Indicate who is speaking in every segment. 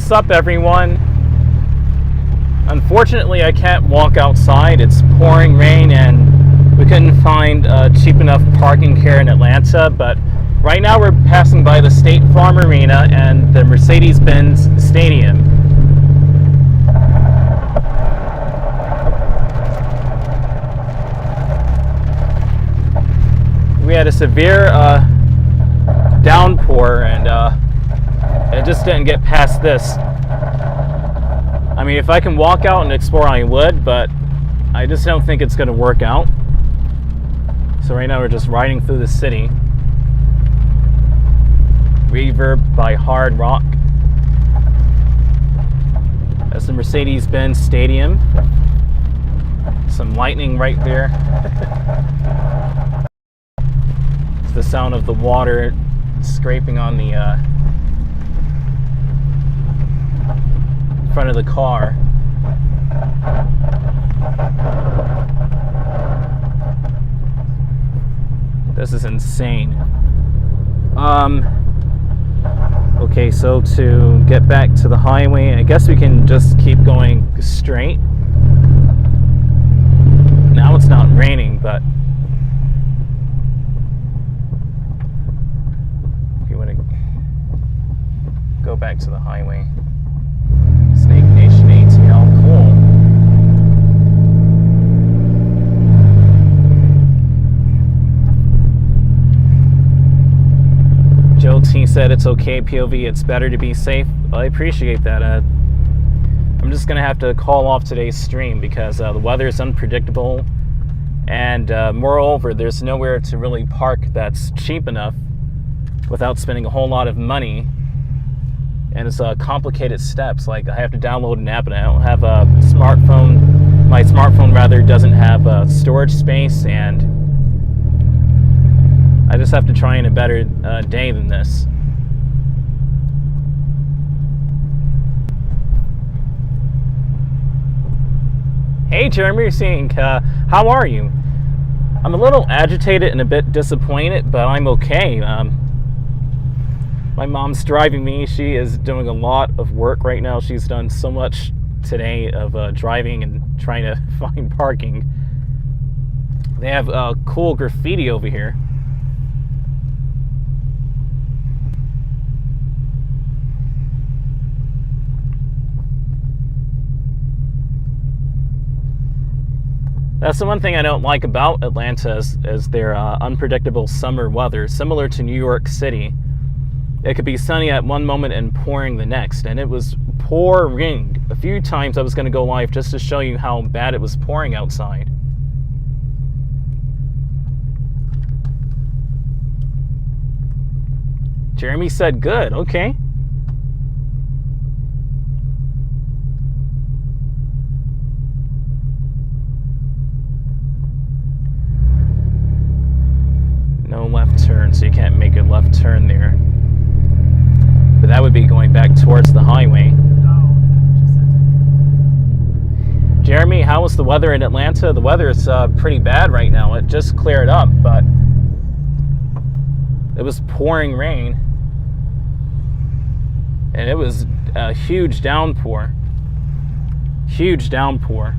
Speaker 1: What's up, everyone? Unfortunately, I can't walk outside. It's pouring rain and we couldn't find cheap enough parking here in Atlanta, but right now we're passing by the State Farm Arena and the Mercedes-Benz Stadium. We had a severe downpour and it just didn't get past this. I mean, if I can walk out and explore, I would, but I just don't think it's going to work out. So right now we're just riding through the city. Reverb by Hard Rock. That's the Mercedes-Benz Stadium. Some lightning right there. It's the sound of the water scraping on the front of the car. This is insane. Okay, so to get back to the highway, I guess we can just keep going straight. Now it's not raining, but if you want to go back to the highway. Snake Nation ATL, cool. Joe T said it's okay, POV, it's better to be safe. I appreciate that. I'm just gonna have to call off today's stream because the weather is unpredictable, and moreover, there's nowhere to really park that's cheap enough without spending a whole lot of money. And it's complicated steps. Like, I have to download an app, and I don't have a smartphone. My smartphone rather doesn't have storage space, and I just have to try in a better day than this. Hey Jeremy, how are you? I'm a little agitated and a bit disappointed, but I'm okay. My mom's driving me. She is doing a lot of work right now. She's done so much today of driving and trying to find parking. They have cool graffiti over here. That's the one thing I don't like about Atlanta is their unpredictable summer weather, similar to New York City. It could be sunny at one moment and pouring the next, and it was pouring. A few times I was going to go live just to show you how bad it was pouring outside. Jeremy said good, okay. No left turn, so you can't make a left turn there. But that would be going back towards the highway. Jeremy, how was the weather in Atlanta? The weather is pretty bad right now. It just cleared up, but it was pouring rain. And it was a huge downpour. Huge downpour.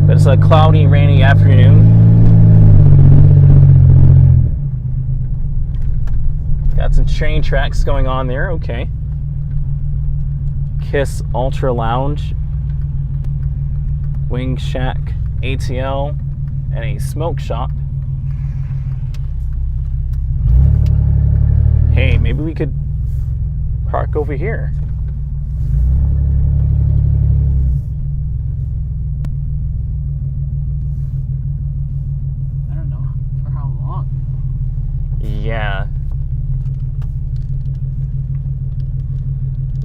Speaker 1: But it's a cloudy, rainy afternoon. Got some train tracks going on there, okay. Kiss Ultra Lounge, Wing Shack, ATL, and a smoke shop. Hey, maybe we could park over here. Yeah.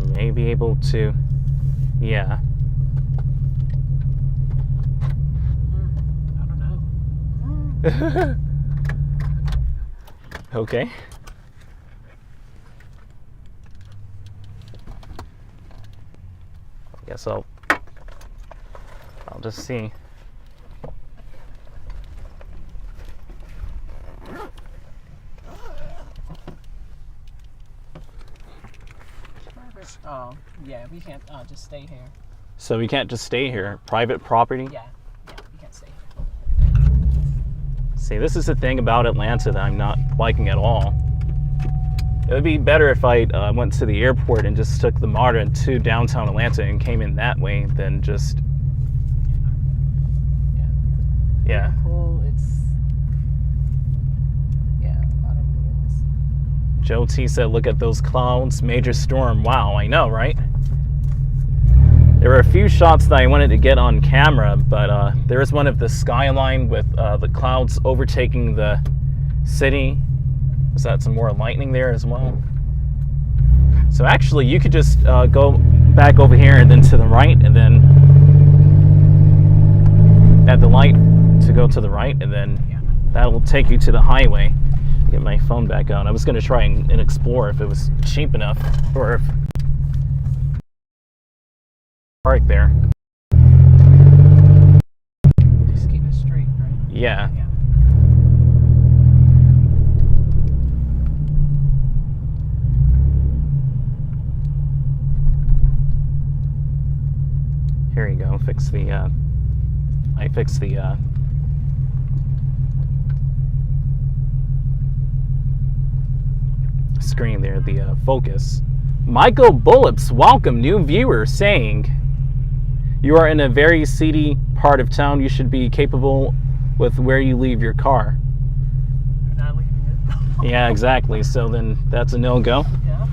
Speaker 1: May be able to. Yeah. I don't know. Okay. I guess I'll just see.
Speaker 2: Oh, yeah, we can't just stay here.
Speaker 1: So we can't just stay here. Private property?
Speaker 2: Yeah, we can't stay here.
Speaker 1: See, this is the thing about Atlanta that I'm not liking at all. It would be better if I went to the airport and just took the MARTA to downtown Atlanta and came in that way than just... Yeah.
Speaker 2: Cool, a lot of rules.
Speaker 1: Joe T said, look at those clouds, major storm. Wow, I know, right? There were a few shots that I wanted to get on camera, but there was one of the skyline with the clouds overtaking the city. Was that some more lightning there as well? So actually, you could just go back over here and then to the right, and then at the light to go to the right, and then that will take you to the highway. Get my phone back on. I was going to try and explore if it was cheap enough, or if park there.
Speaker 2: Just keep it straight, right?
Speaker 1: Yeah. Here you go. Fix the. I fixed the. Screen there. The focus. Michael Bullops, welcome, new viewer, saying, you are in a very seedy part of town. You should be capable with where you leave your car.
Speaker 2: You're not leaving it.
Speaker 1: Yeah, exactly. So then that's a no-go.
Speaker 2: Yeah.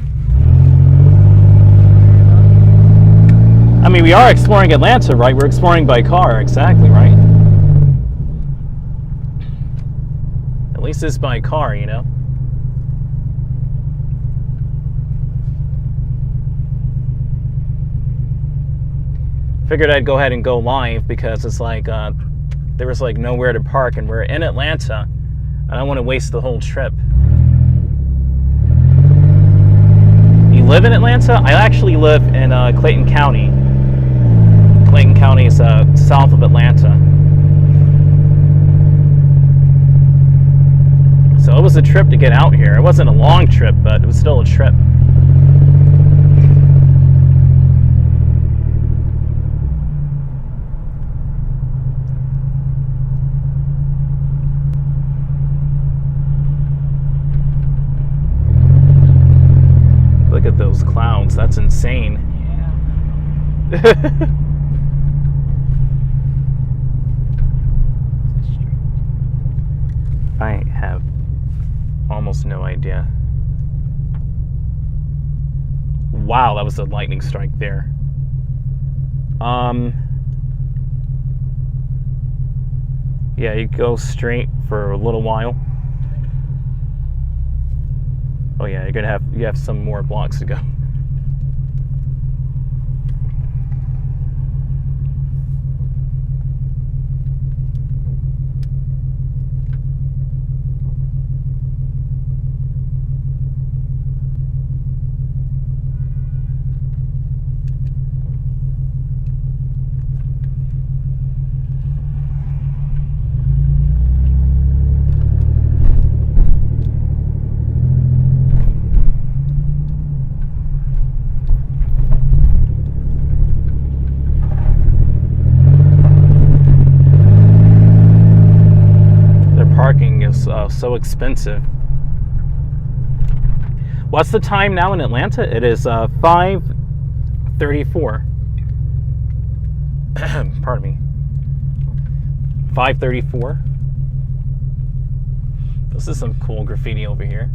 Speaker 1: I mean, we are exploring Atlanta, right? We're exploring by car, exactly, right? At least it's by car, you know? Figured I'd go ahead and go live because it's like there was like nowhere to park, and we're in Atlanta. I don't want to waste the whole trip. You live in Atlanta? I actually live in Clayton County. Clayton County is south of Atlanta. So it was a trip to get out here. It wasn't a long trip, but it was still a trip. Look at those clouds. That's insane.
Speaker 2: Yeah.
Speaker 1: I have almost no idea. Wow, that was a lightning strike there. Yeah, you go straight for a little while. Oh yeah, you have some more blocks to go. So expensive. What's the time now in Atlanta? It is 5:34. Pardon me. 5:34. This is some cool graffiti over here.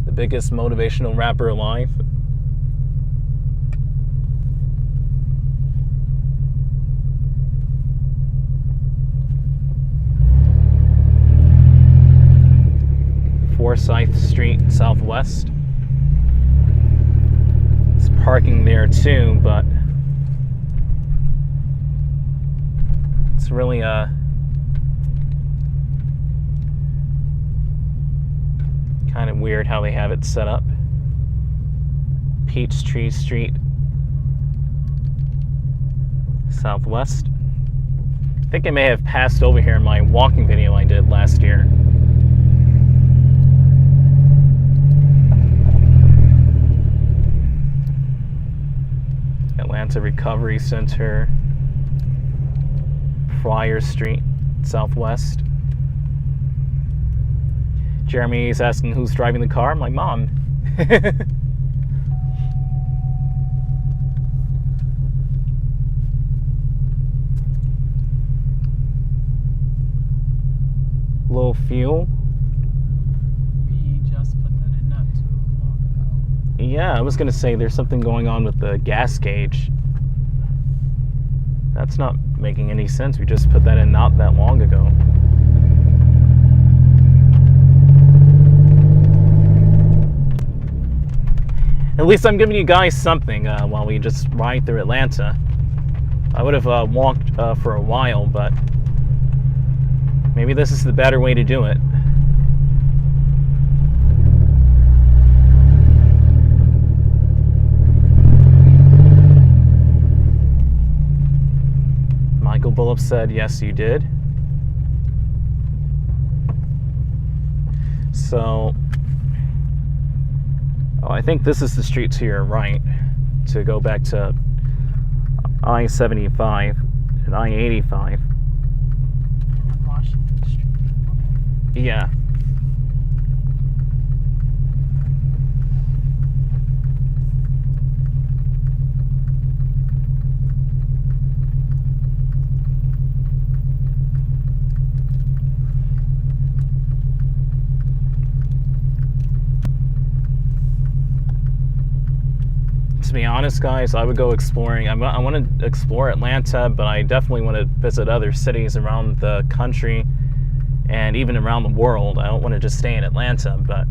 Speaker 1: The biggest motivational rapper alive. Forsyth Street Southwest. It's parking there too, but it's really kind of weird how they have it set up. Peachtree Street Southwest. I think I may have passed over here in my walking video I did last year. Atlanta Recovery Center, Friar Street, Southwest. Jeremy is asking who's driving the car. I'm like, Mom. Low fuel.
Speaker 2: We just put that in not too long ago.
Speaker 1: Yeah, I was gonna say there's something going on with the gas gauge. That's not making any sense. We just put that in not that long ago. At least I'm giving you guys something while we just ride through Atlanta. I would have walked for a while, but maybe this is the better way to do it. Michael Bullup said, yes, you did. So, I think this is the street to your right to go back to I-75 and I-85.
Speaker 2: On Washington Street. Okay.
Speaker 1: Yeah. To be honest, guys, I would go exploring. I want to explore Atlanta, but I definitely want to visit other cities around the country and even around the world. I don't want to just stay in Atlanta, but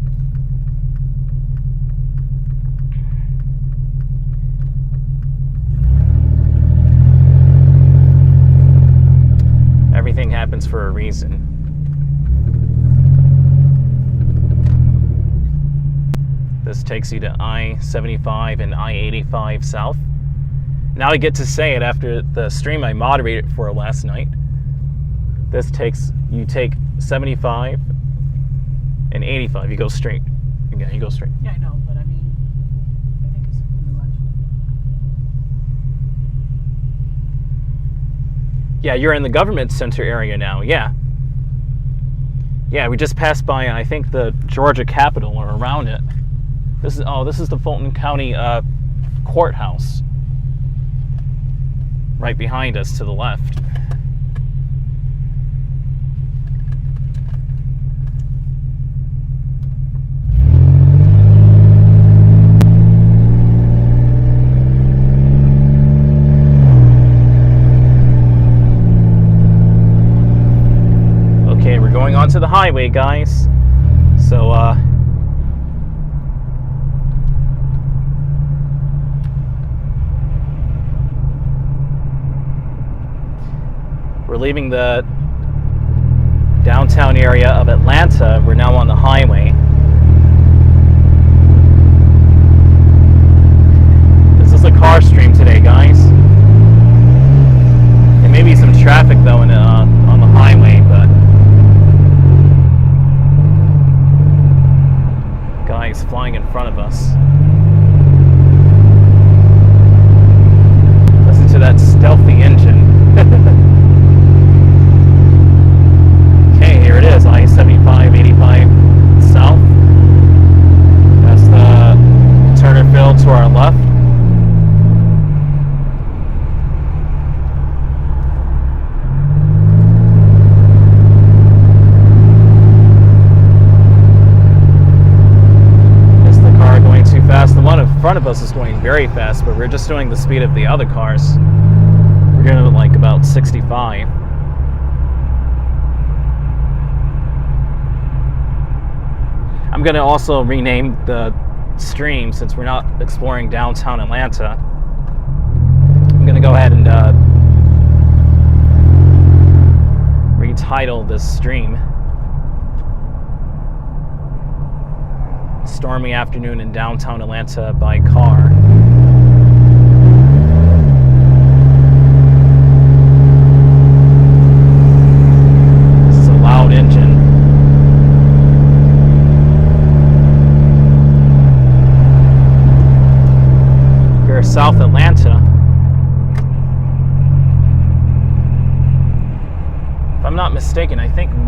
Speaker 1: everything happens for a reason. This takes you to I-75 and I-85 South. Now I get to say it after the stream I moderated for last night. This takes, you take 75 and 85. You go straight. Yeah, you go straight.
Speaker 2: Yeah, I know, but I mean, I think it's in the left.
Speaker 1: Yeah, you're in the government center area now. Yeah. Yeah, we just passed by, I think, the Georgia Capitol or around it. This is the Fulton County courthouse. Right behind us to the left. Okay, we're going onto the highway, guys. So, we're leaving the downtown area of Atlanta. We're now on the highway. This is a car stream today, guys. There may be some traffic though on the highway, but guys flying in front of us. Listen to that stealthy engine. Here it is, I-75, 85 South. That's the Turner Field to our left. Is the car going too fast? The one in front of us is going very fast, but we're just doing the speed of the other cars. We're doing like about 65. I'm going to also rename the stream, since we're not exploring downtown Atlanta. I'm going to go ahead and retitle this stream Stormy Afternoon in Downtown Atlanta by Car. This is a loud engine. South Atlanta.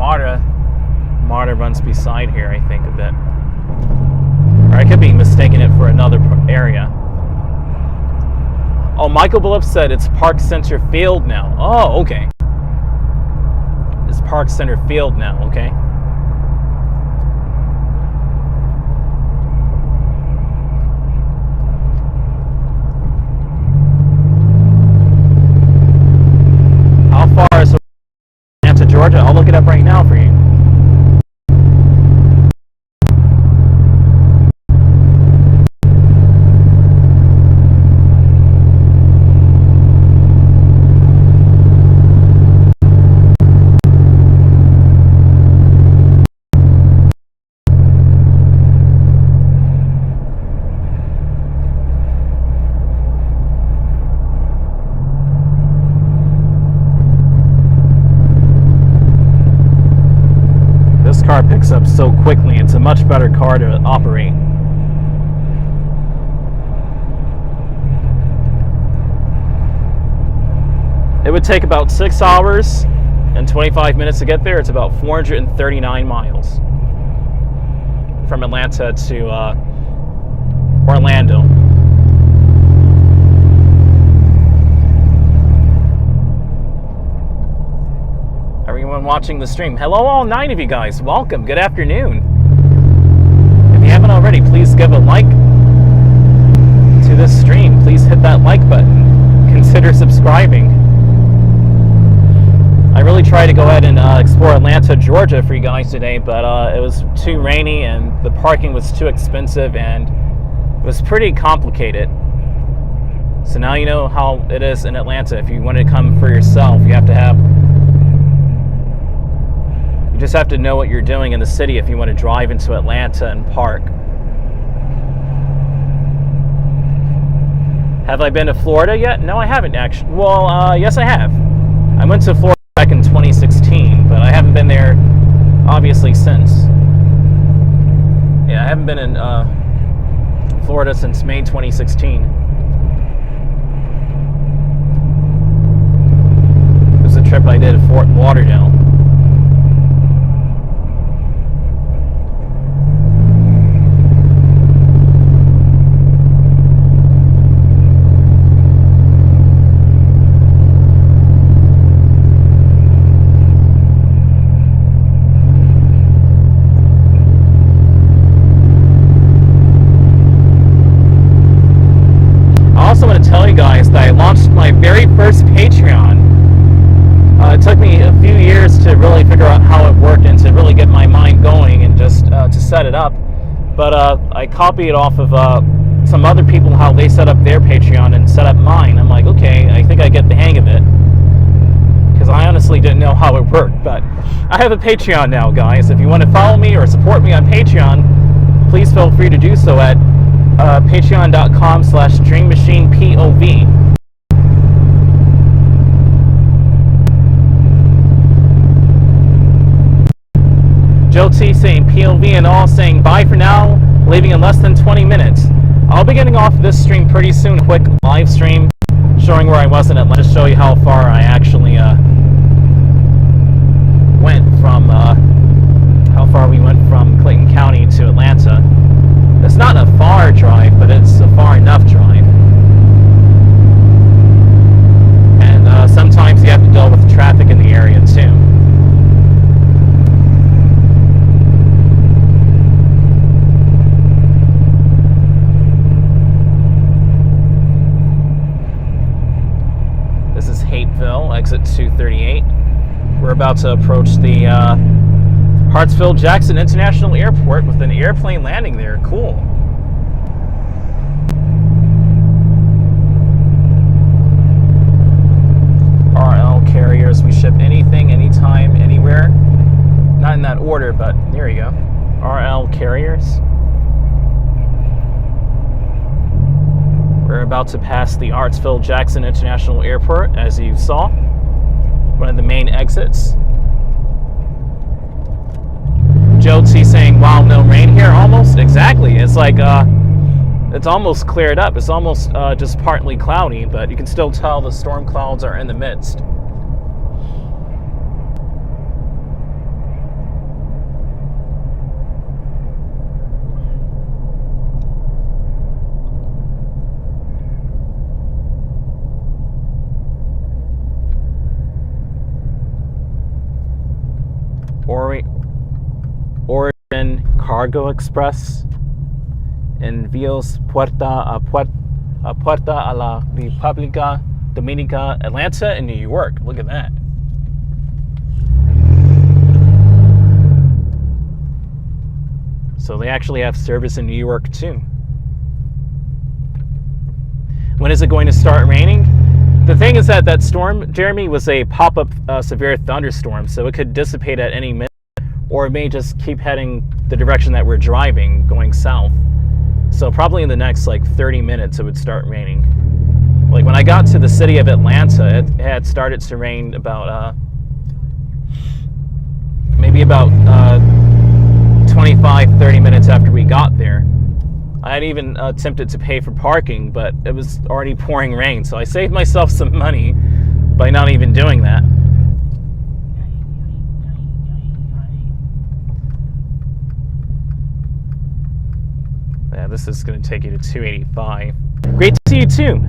Speaker 1: Marta runs beside here, I think, a bit. Or I could be mistaking it for another area. Oh, Michael Billups said it's Park Center Field now. Oh, okay. It's Park Center Field now, okay. How far is Atlanta, Georgia? I'll look it up right now for you. Car picks up so quickly. It's a much better car to operate. It would take about 6 hours and 25 minutes to get there. It's about 439 miles from Atlanta to Orlando. Everyone watching the stream, hello all 9 of you guys, welcome, good afternoon. If you haven't already, please give a like to this stream. Please hit that like button, consider subscribing. I really tried to go ahead and explore Atlanta, Georgia for you guys today, but it was too rainy and the parking was too expensive and it was pretty complicated. So now you know how it is in Atlanta. If you want to come for yourself, you have to have just have to know what you're doing in the city if you want to drive into Atlanta and park. Have I been to Florida yet? No, I haven't actually. Well, yes, I have. I went to Florida back in 2016, but I haven't been there obviously since. Yeah, I haven't been in Florida since May 2016. It was a trip I did at Fort Lauderdale. First Patreon. It took me a few years to really figure out how it worked and to really get my mind going and just to set it up. But I copied off of some other people how they set up their Patreon and set up mine. I'm like, okay, I think I get the hang of it. Because I honestly didn't know how it worked. But I have a Patreon now, guys. If you want to follow me or support me on Patreon, please feel free to do so at patreon.com/DreamMachinePOV. Joe T saying POV and all, saying bye for now, leaving in less than 20 minutes. I'll be getting off this stream pretty soon. A quick live stream showing where I was in Atlanta. Just show you how far I actually went from, how far we went from Clayton County to Atlanta. It's not a far drive, but it's a far enough drive. And sometimes you have to deal with traffic in the area too. Exit 238. We're about to approach the Hartsfield-Jackson International Airport with an airplane landing there. Cool. RL carriers. We ship anything, anytime, anywhere. Not in that order, but there you go. RL carriers. We're about to pass the Hartsfield-Jackson International Airport, as you saw. One of the main exits. Joe T saying, wow, no rain here. Almost. Exactly. It's like, it's almost cleared up. It's almost just partly cloudy, but you can still tell the storm clouds are in the midst. German cargo express envíos puerta a la República Dominica, Atlanta, and New York. Look at that. So they actually have service in New York too. When is it going to start raining? The thing is that storm, Jeremy, was a pop-up severe thunderstorm, so it could dissipate at any minute, or it may just keep heading the direction that we're driving, going south. So probably in the next like 30 minutes it would start raining. Like when I got to the city of Atlanta, it had started to rain about maybe about 25-30 minutes after we got there. I had even attempted to pay for parking, but it was already pouring rain, so I saved myself some money by not even doing that. Yeah, this is going to take you to 285. Great to see you too.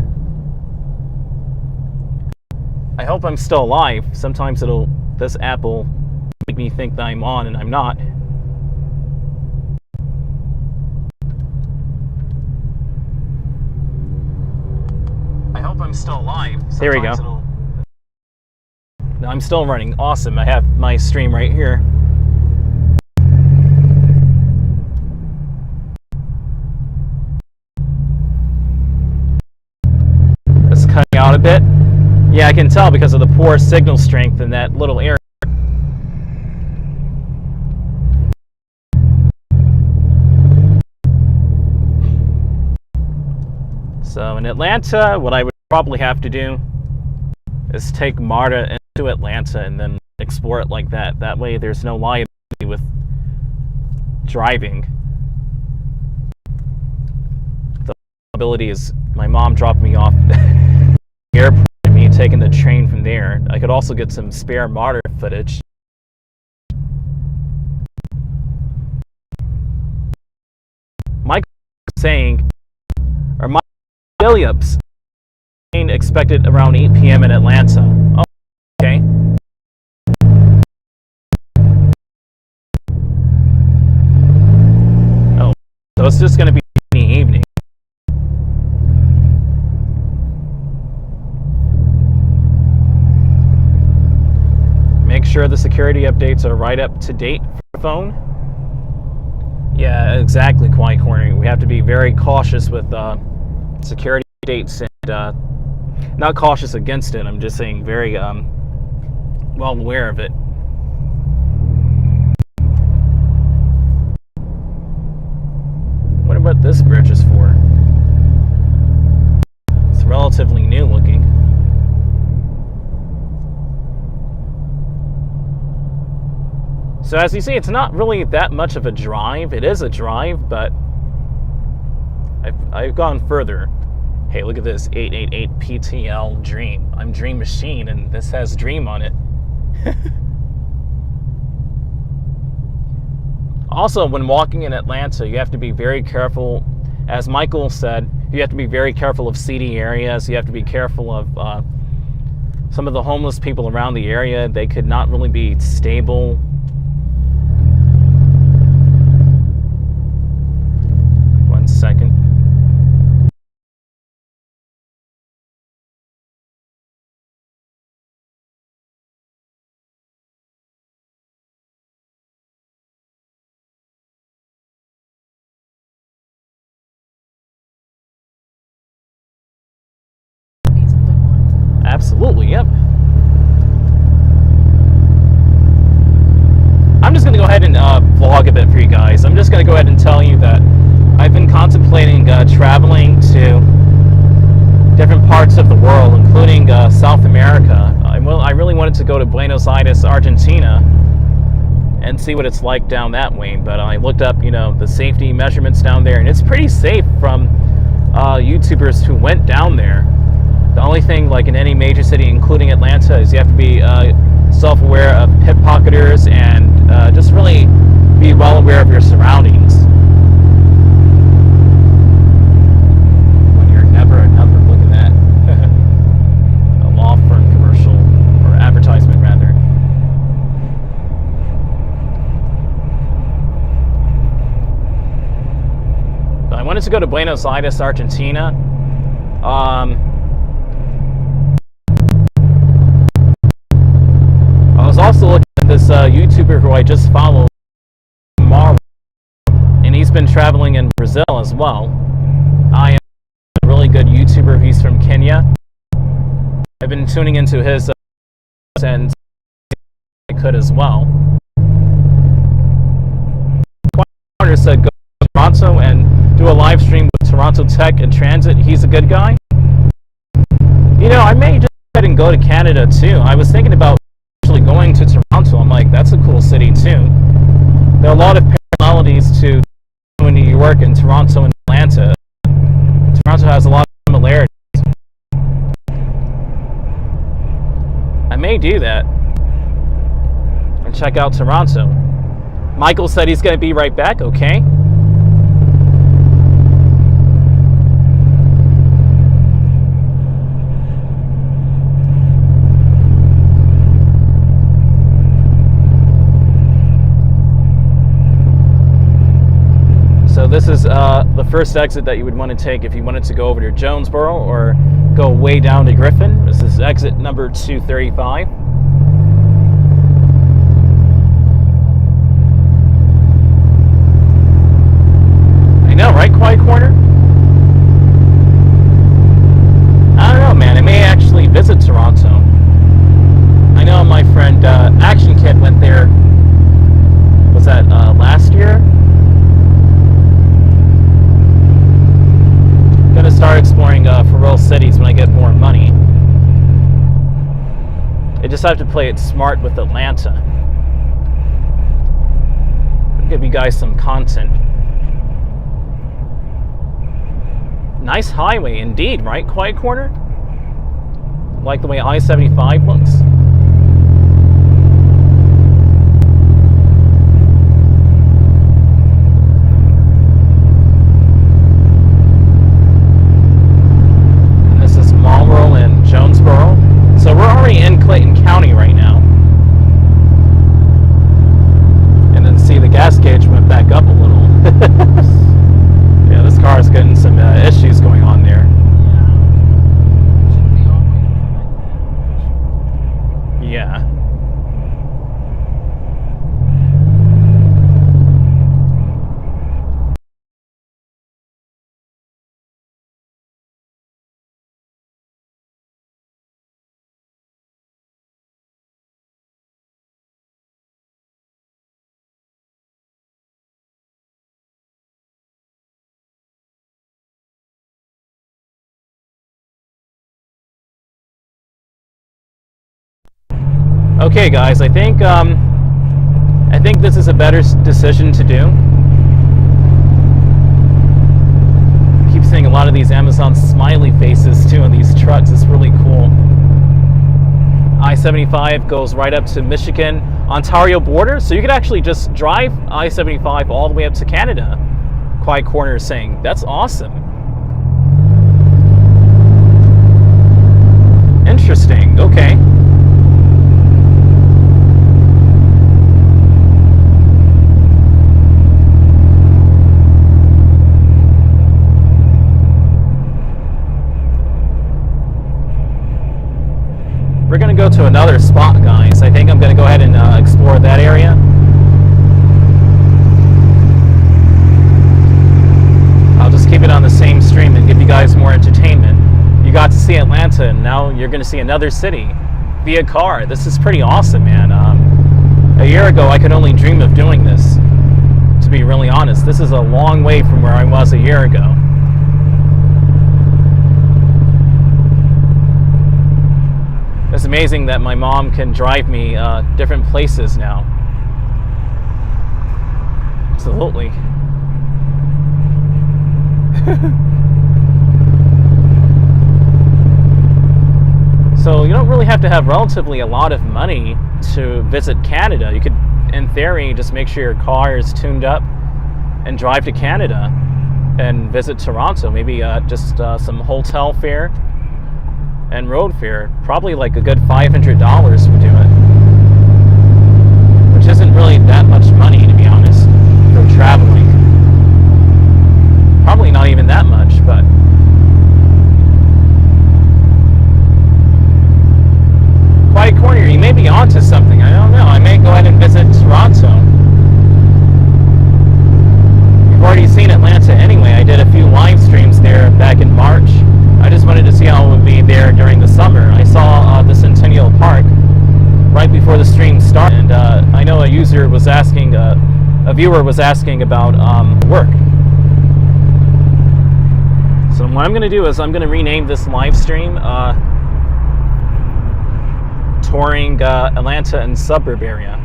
Speaker 1: I hope I'm still alive. Sometimes this app will make me think that I'm on and I'm not. I hope I'm still alive. Sometimes there we go. No, I'm still running. Awesome. I have my stream right here. It's cutting out a bit. Yeah, I can tell because of the poor signal strength in that little area. So in Atlanta, what I would probably have to do is take MARTA into Atlanta and then explore it like that. That way there's no liability with driving. The liability is my mom dropped me off at the airport and me taking the train from there. I could also get some spare MARTA footage. Mike saying, or Mike Phillips expected around 8 p.m. in Atlanta. Oh, okay. Oh, so it's just going to be in the evening. Make sure the security updates are right up to date for the phone. Yeah, exactly, Quiet Corner. We have to be very cautious with security updates and not cautious against it. I'm just saying very well aware of it. Wonder what this bridge is for. It's relatively new looking. So as you see, it's not really that much of a drive. It is a drive, but I've gone further. Hey, look at this, 888 PTL Dream. I'm DreamMachine, and this has Dream on it. Also, when walking in Atlanta, you have to be very careful. As Michael said, you have to be very careful of seedy areas. You have to be careful of some of the homeless people around the area. They could not really be stable. One second. Absolutely, yep. I'm just going to go ahead and vlog a bit for you guys. I'm just going to go ahead and tell you that I've been contemplating traveling to different parts of the world, including South America. I really wanted to go to Buenos Aires, Argentina, and see what it's like down that way. But I looked up, the safety measurements down there, and it's pretty safe from YouTubers who went down there. The only thing, like in any major city, including Atlanta, is you have to be self-aware of pickpocketers and just really be well aware of your surroundings. When you're never a number, look at that. A law firm commercial, or advertisement rather. wanted to go to Buenos Aires, Argentina. I was also looking at this YouTuber who I just followed, Marlon, and he's been traveling in Brazil as well. I am a really good YouTuber. He's from Kenya. I've been tuning into his and I could as well. Corner said go to Toronto and do a live stream with Toronto Tech and Transit. He's a good guy. You know, I may just go ahead and go to Canada too. I was thinking about actually going to Toronto. I'm like, that's a cool city too. There are a lot of parallelities to New York and Toronto and Atlanta. Toronto has a lot of similarities. I may do that and check out Toronto. Michael said he's going to be right back. Okay. So this is the first exit that you would want to take if you wanted to go over to Jonesboro or go way down to Griffin. This is exit number 235. I know, right, Quiet Corner? I don't know, man. I may actually visit Toronto. I know my friend Action Kid went there. Was that last year? I'm gonna start exploring for real cities when I get more money. I just have to play it smart with Atlanta. I'll give you guys some content. Nice highway indeed, right, Quiet Corner? Like the way I-75 looks. Jonesboro. So we're already in Clayton County right now. And then see the gas gauge went back up a little. Yeah, this car is getting some issues going on there.
Speaker 2: Yeah. Shouldn't be all like that.
Speaker 1: Yeah. Okay, guys, I think this is a better decision to do. I keep seeing a lot of these Amazon smiley faces too on these trucks. It's really cool. I-75 goes right up to Michigan, Ontario border, so you could actually just drive I-75 all the way up to Canada. Quiet Corner is saying, that's awesome. Interesting, okay. We're going to go to another spot, guys. I think I'm going to go ahead and explore that area. I'll just keep it on the same stream and give you guys more entertainment. You got to see Atlanta, and now you're going to see another city via car. This is pretty awesome, man. A year ago, I could only dream of doing this, to be really honest. This is a long way from where I was a year ago. It's amazing that my mom can drive me different places now. Absolutely. So you don't really have to have relatively a lot of money to visit Canada. You could, in theory, just make sure your car is tuned up and drive to Canada and visit Toronto. Maybe just some hotel fare and road fare. Probably like a good $500 would do it, which isn't really that much money, to be honest, for traveling. Probably not a viewer was asking about work. So what I'm going to do is I'm going to rename this live stream touring Atlanta and suburb area.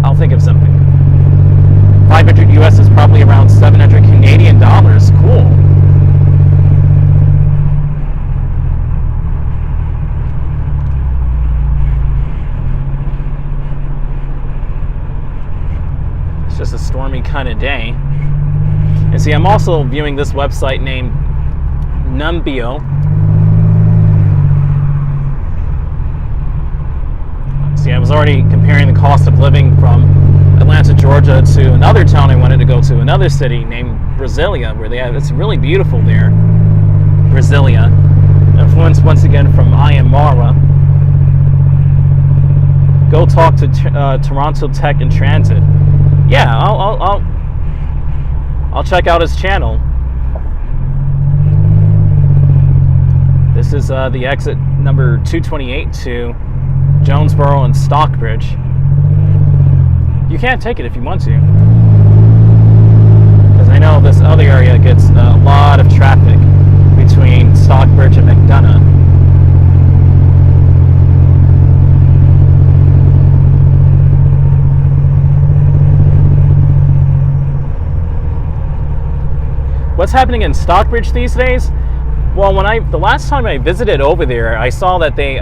Speaker 1: I'll think of something. 500 US is probably around 700 Canadian dollars. Cool. It's just a stormy kind of day. And see, I'm also viewing this website named Numbeo. See, I was already comparing the cost of living from Atlanta, Georgia to another town I wanted to go to, another city named Brasilia, where they have, it's really beautiful there. Brasilia. Influenced once again from I Am Mara. Go talk to Toronto Tech and Transit. Yeah, I'll check out his channel. This is the exit number 228 to Jonesboro and Stockbridge. You can't take it if you want to, because I know this other area gets a lot of traffic between Stockbridge and McDonough. What's happening in Stockbridge these days? Well, the last time I visited over there, I saw that they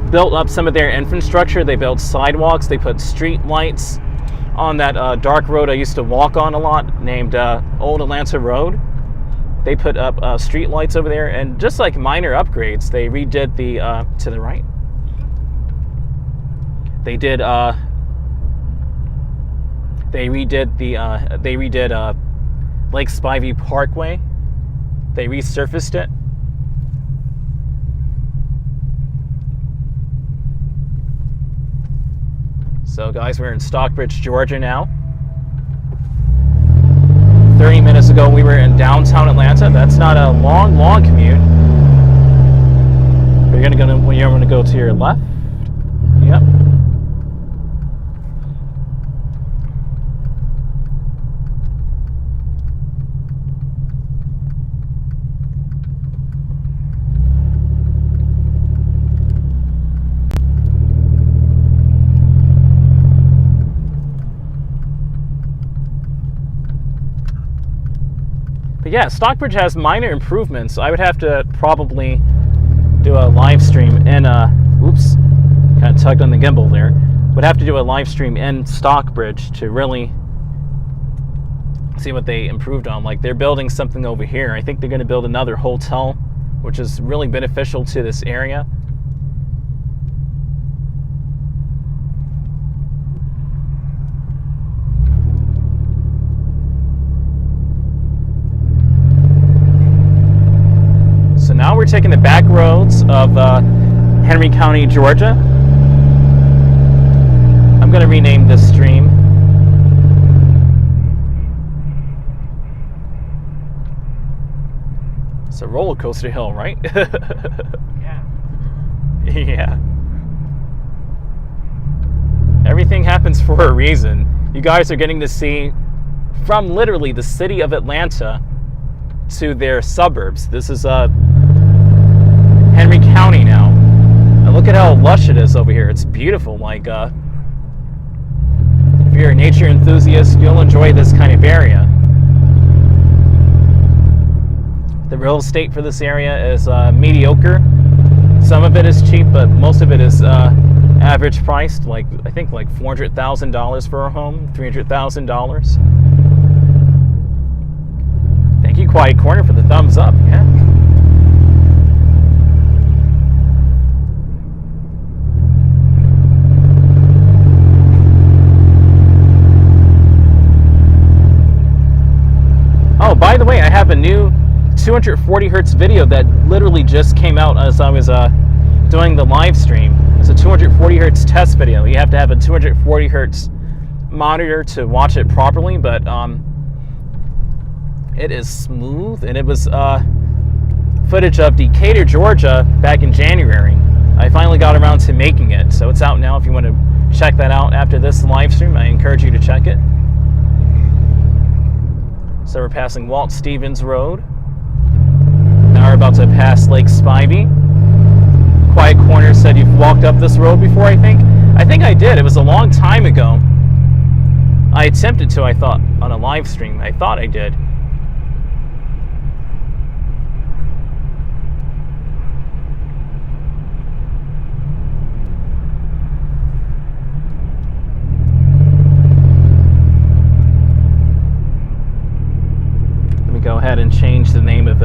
Speaker 1: built up some of their infrastructure. They built sidewalks. They put street lights on that dark road I used to walk on a lot, named Old Atlanta Road. They put up street lights over there, and just like minor upgrades, they redid the to the right. They did Lake Spivey Parkway. They resurfaced it. So guys, we're in Stockbridge, Georgia now. 30 minutes ago we were in downtown Atlanta. That's not a long commute. You're gonna go to your left. Yep. But yeah, Stockbridge has minor improvements. I would have to probably do a live stream in oops, kind of tugged on the gimbal there. Would have to do a live stream in Stockbridge to really see what they improved on. Like, they're building something over here. I think they're going to build another hotel, which is really beneficial to this area. So now we're taking the back roads of Henry County, Georgia. I'm going to rename this stream. It's a roller coaster hill, right?
Speaker 2: Yeah.
Speaker 1: Yeah. Everything happens for a reason. You guys are getting to see from literally the city of Atlanta to their suburbs. This is Henry County now. And look at how lush it is over here. It's beautiful. Like, if you're a nature enthusiast, you'll enjoy this kind of area. The real estate for this area is mediocre. Some of it is cheap, but most of it is average priced. Like, I think like $400,000 for a home, $300,000. Thank you, Quiet Corner, for the thumbs up. Yeah. Oh, by the way, I have a new 240 hertz video that literally just came out as I was doing the live stream. It's a 240 hertz test video. You have to have a 240 hertz monitor to watch it properly, but it is smooth, and it was footage of Decatur, Georgia back in January. I finally got around to making it, so it's out now if you want to check that out after this live stream. I encourage you to check it. So we're passing Walt Stevens Road. Now we're about to pass Lake Spivey. Quiet Corner said you've walked up this road before, I think. I think I did. It was a long time ago. I attempted to, I thought, on a live stream. I thought I did. Let me go ahead and change the name of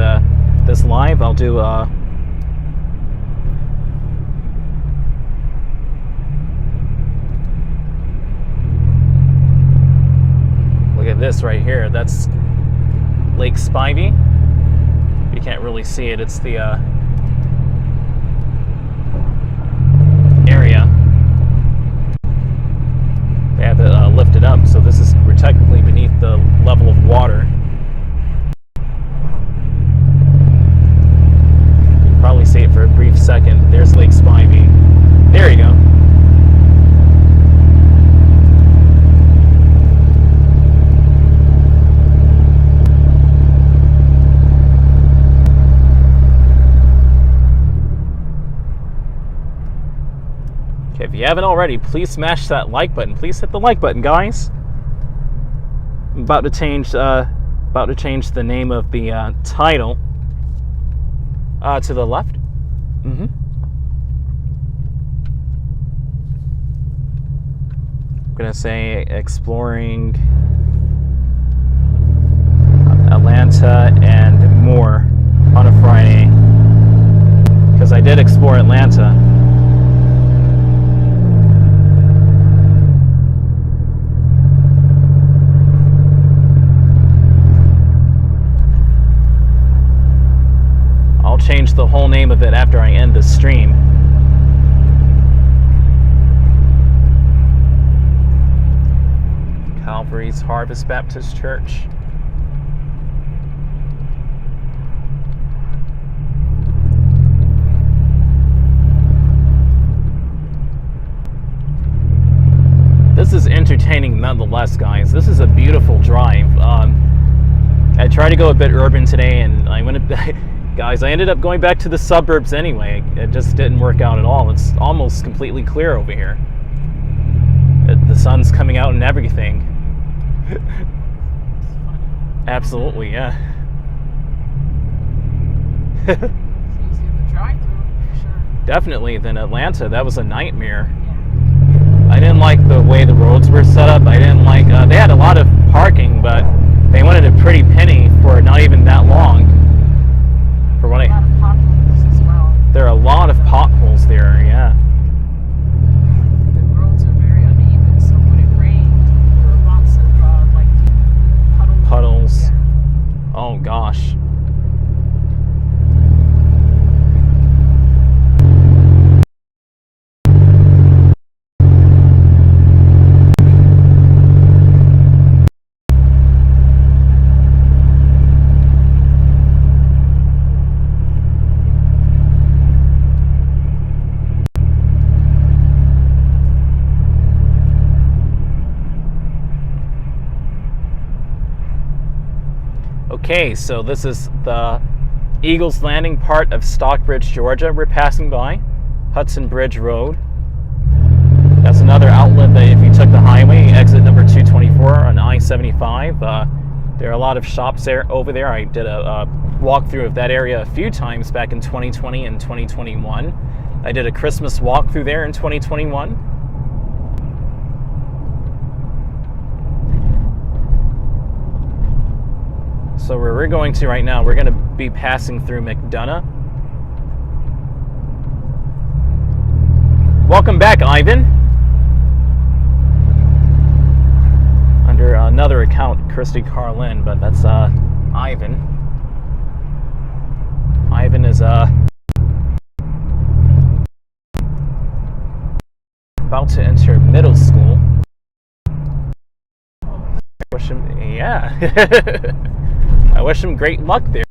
Speaker 1: this live. I'll do look at this right here. That's Lake Spivey. You can't really see it. It's the area. They have it lifted up, so we're technically beneath the level of water. You can probably see it for a brief second. There's Lake Spivey. There you go. If you haven't already, please smash that like button. Please hit the like button, guys. I'm about to change the name of the title to the left. I'm gonna say exploring Atlanta and more on a Friday, because I did explore Atlanta. Change the whole name of it after I end the stream. Calvary's Harvest Baptist Church. This is entertaining nonetheless, guys. This is a beautiful drive. I tried to go a bit urban today, and I went guys, I ended up going back to the suburbs anyway. It just didn't work out at all. It's almost completely clear over here. The sun's coming out and everything. Absolutely, yeah.
Speaker 2: It's easier to drive through, for sure.
Speaker 1: Definitely than Atlanta. That was a nightmare. Yeah. I didn't like the way the roads were set up. I didn't like, they had a lot of parking, but they wanted a pretty penny for not even that long. For what
Speaker 2: a lot of potholes as well.
Speaker 1: There are a lot of potholes there, yeah.
Speaker 2: The roads are very uneven, so when it rained, there were lots of like deep puddles. Yeah.
Speaker 1: Oh gosh. Okay, so this is the Eagles Landing part of Stockbridge, Georgia we're passing by. Hudson Bridge Road. That's another outlet that if you took the highway, exit number 224 on I-75. There are a lot of shops over there. I did a walkthrough of that area a few times back in 2020 and 2021. I did a Christmas walkthrough there in 2021. So where we're going to right now, we're going to be passing through McDonough. Welcome back, Ivan. Under another account, Christy Carlin, but that's Ivan. Ivan is about to enter middle school. I wish him, yeah. I wish him great luck there.